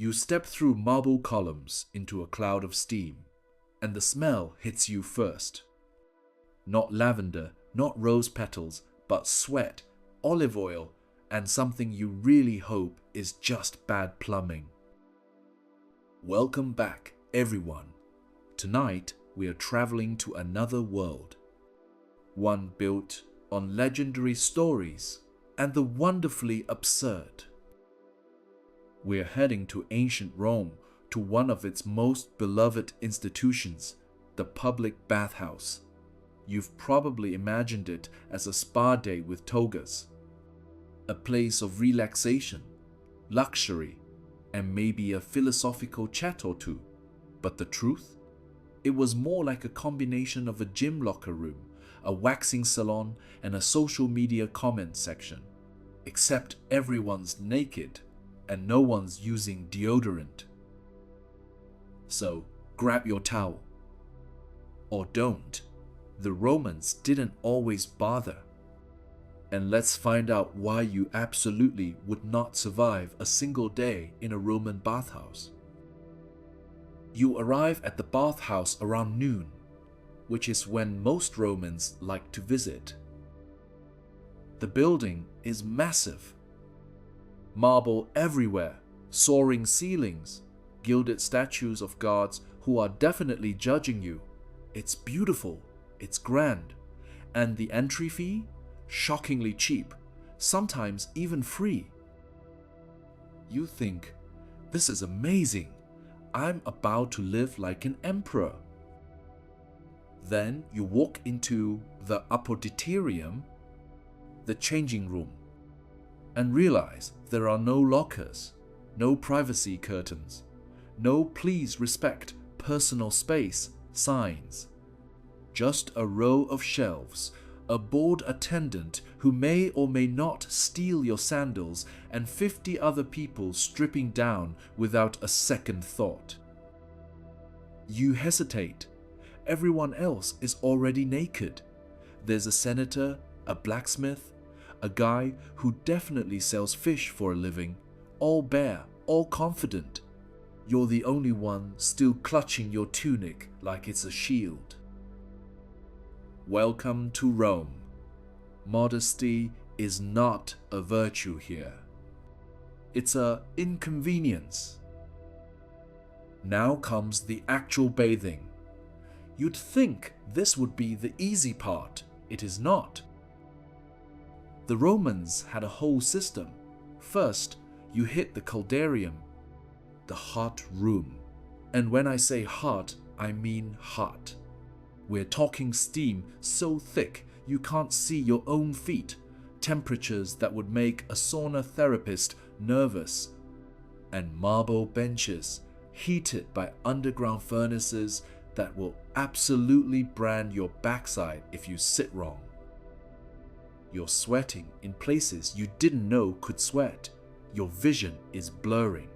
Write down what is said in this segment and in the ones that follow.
You step through marble columns into a cloud of steam, and the smell hits you first. Not lavender, not rose petals, but sweat, olive oil, and something you really hope is just bad plumbing. Welcome back, everyone. Tonight, we are traveling to another world. One built on legendary stories and the wonderfully absurd. We're heading to ancient Rome, to one of its most beloved institutions, the public bathhouse. You've probably imagined it as a spa day with togas, a place of relaxation, luxury, and maybe a philosophical chat or two. But the truth? It was more like a combination of a gym locker room, a waxing salon, and a social media comment section. Except everyone's naked and no one's using deodorant. So grab your towel. Or don't. The Romans didn't always bother. And let's find out why you absolutely would not survive a single day in a Roman bathhouse. You arrive at the bathhouse around noon, which is when most Romans like to visit. The building is massive. Marble everywhere, soaring ceilings, gilded statues of gods who are definitely judging you. It's beautiful, it's grand, and the entry fee? Shockingly cheap, sometimes even free. You think, this is amazing. I'm about to live like an emperor. Then you walk into the apoditerium, the changing room, and realize there are no lockers, no privacy curtains, no please respect personal space signs. Just a row of shelves, a bored attendant who may or may not steal your sandals, and 50 other people stripping down without a second thought. You hesitate. Everyone else is already naked. There's a senator, a blacksmith, a guy who definitely sells fish for a living, all bare, all confident. You're the only one still clutching your tunic like it's a shield. Welcome to Rome. Modesty is not a virtue here. It's an inconvenience. Now comes the actual bathing. You'd think this would be the easy part. It is not. The Romans had a whole system. First, you hit the caldarium, the hot room. And when I say hot, I mean hot. We're talking steam so thick you can't see your own feet, temperatures that would make a sauna therapist nervous, and marble benches heated by underground furnaces that will absolutely brand your backside if you sit wrong. You're sweating in places you didn't know could sweat. Your vision is blurring.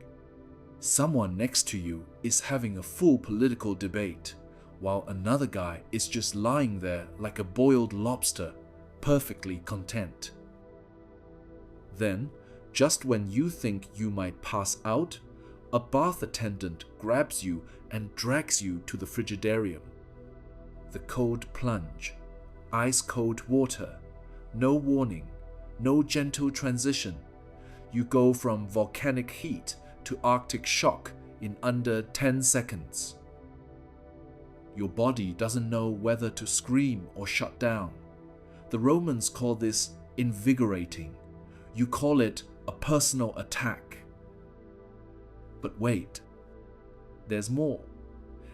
Someone next to you is having a full political debate, while another guy is just lying there like a boiled lobster, perfectly content. Then, just when you think you might pass out, a bath attendant grabs you and drags you to the frigidarium. The cold plunge, ice-cold water, no warning, no gentle transition. You go from volcanic heat to Arctic shock in under 10 seconds. Your body doesn't know whether to scream or shut down. The Romans call this invigorating. You call it a personal attack. But wait, there's more.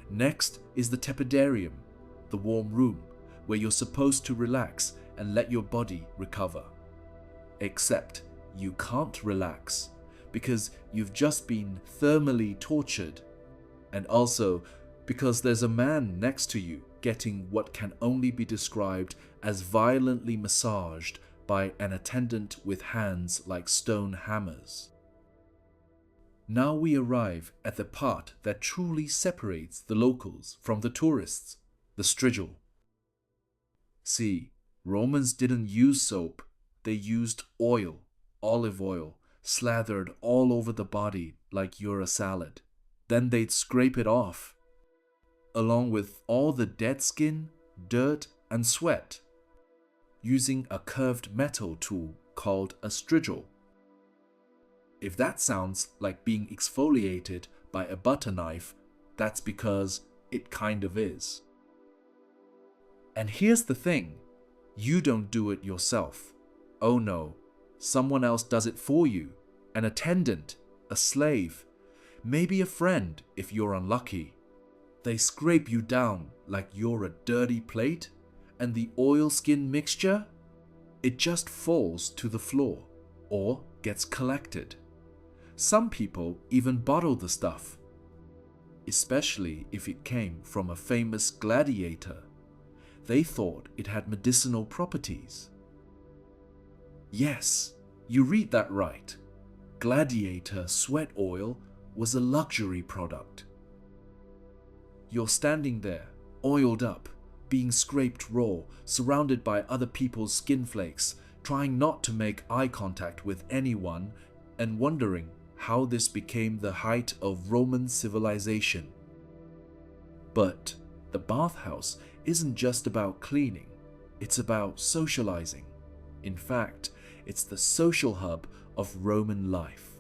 Next is the tepidarium, the warm room, where you're supposed to relax and let your body recover. Except you can't relax because you've just been thermally tortured, and also because there's a man next to you getting what can only be described as violently massaged by an attendant with hands like stone hammers. Now we arrive at the part that truly separates the locals from the tourists, the strigil. See, Romans didn't use soap, they used oil, olive oil, slathered all over the body like you're a salad. Then they'd scrape it off, along with all the dead skin, dirt, and sweat, using a curved metal tool called a strigil. If that sounds like being exfoliated by a butter knife, that's because it kind of is. And here's the thing, you don't do it yourself. Oh no, someone else does it for you. An attendant, a slave, maybe a friend if you're unlucky. They scrape you down like you're a dirty plate, and the oil-skin mixture, it just falls to the floor or gets collected. Some people even bottle the stuff, especially if it came from a famous gladiator. They thought it had medicinal properties. Yes, you read that right. Gladiator sweat oil was a luxury product. You're standing there, oiled up, being scraped raw, surrounded by other people's skin flakes, trying not to make eye contact with anyone, and wondering how this became the height of Roman civilization. But the bathhouse isn't just about cleaning, it's about socializing. In fact, it's the social hub of Roman life.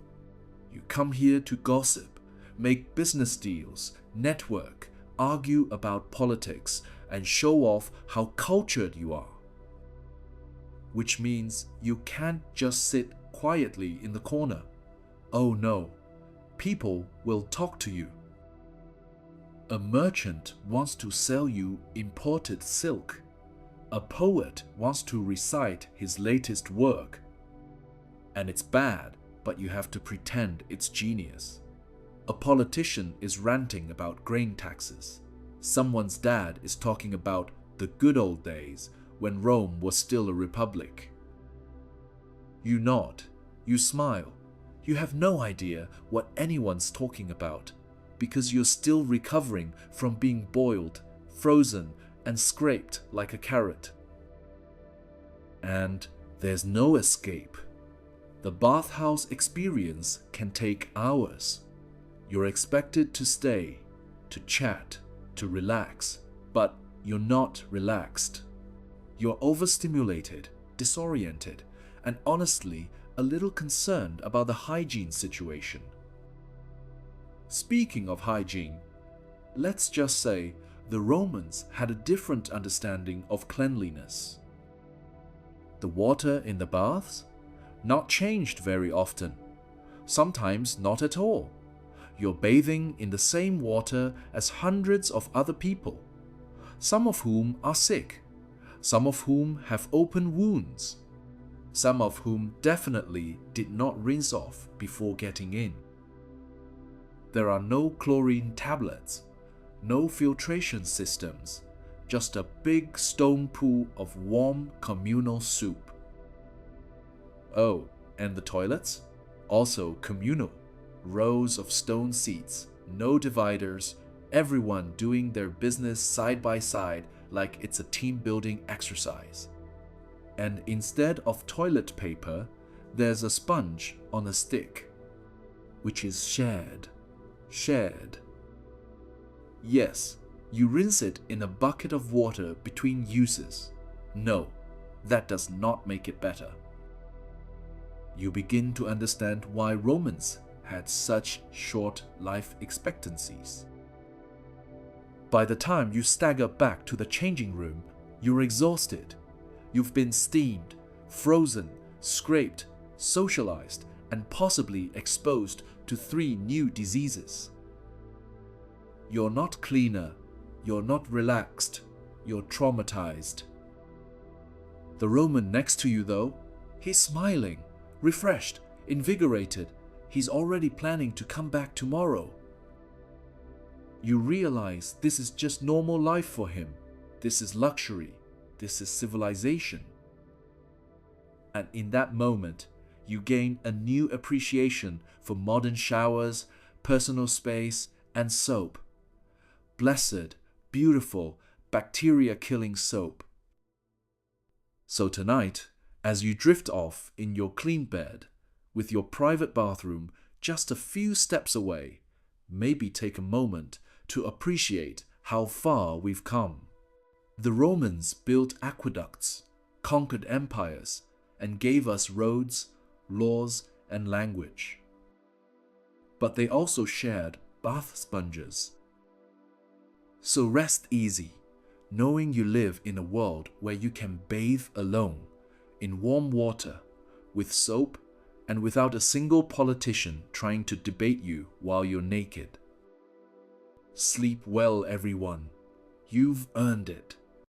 You come here to gossip, make business deals, network, argue about politics, and show off how cultured you are. Which means you can't just sit quietly in the corner. Oh no, people will talk to you. A merchant wants to sell you imported silk. A poet wants to recite his latest work. And it's bad, but you have to pretend it's genius. A politician is ranting about grain taxes. Someone's dad is talking about the good old days when Rome was still a republic. You nod, you smile. You have no idea what anyone's talking about because you're still recovering from being boiled, frozen, and scraped like a carrot. And there's no escape. The bathhouse experience can take hours. You're expected to stay, to chat, to relax, but you're not relaxed. You're overstimulated, disoriented, and honestly, a little concerned about the hygiene situation. Speaking of hygiene, let's just say the Romans had a different understanding of cleanliness. The water in the baths? Not changed very often. Sometimes not at all. You're bathing in the same water as hundreds of other people, some of whom are sick, some of whom have open wounds, some of whom definitely did not rinse off before getting in. There are no chlorine tablets, no filtration systems, just a big stone pool of warm communal soup. Oh, and the toilets? Also communal. Rows of stone seats, no dividers, everyone doing their business side by side like it's a team-building exercise. And instead of toilet paper, there's a sponge on a stick, which is shared. Yes, you rinse it in a bucket of water between uses. No, that does not make it better. You begin to understand why Romans had such short life expectancies. By the time you stagger back to the changing room, you're exhausted. You've been steamed, frozen, scraped, socialized, and possibly exposed to 3 new diseases. You're not cleaner, you're not relaxed, you're traumatized. The Roman next to you, though, he's smiling, refreshed, invigorated. He's already planning to come back tomorrow. You realize this is just normal life for him. This is luxury. This is civilization. And in that moment, you gain a new appreciation for modern showers, personal space, and soap. Blessed, beautiful, bacteria-killing soap. So tonight, as you drift off in your clean bed, with your private bathroom just a few steps away, maybe take a moment to appreciate how far we've come. The Romans built aqueducts, conquered empires, and gave us roads, laws, and language. But they also shared bath sponges. So rest easy, knowing you live in a world where you can bathe alone, in warm water, with soap, and without a single politician trying to debate you while you're naked. Sleep well, everyone. You've earned it.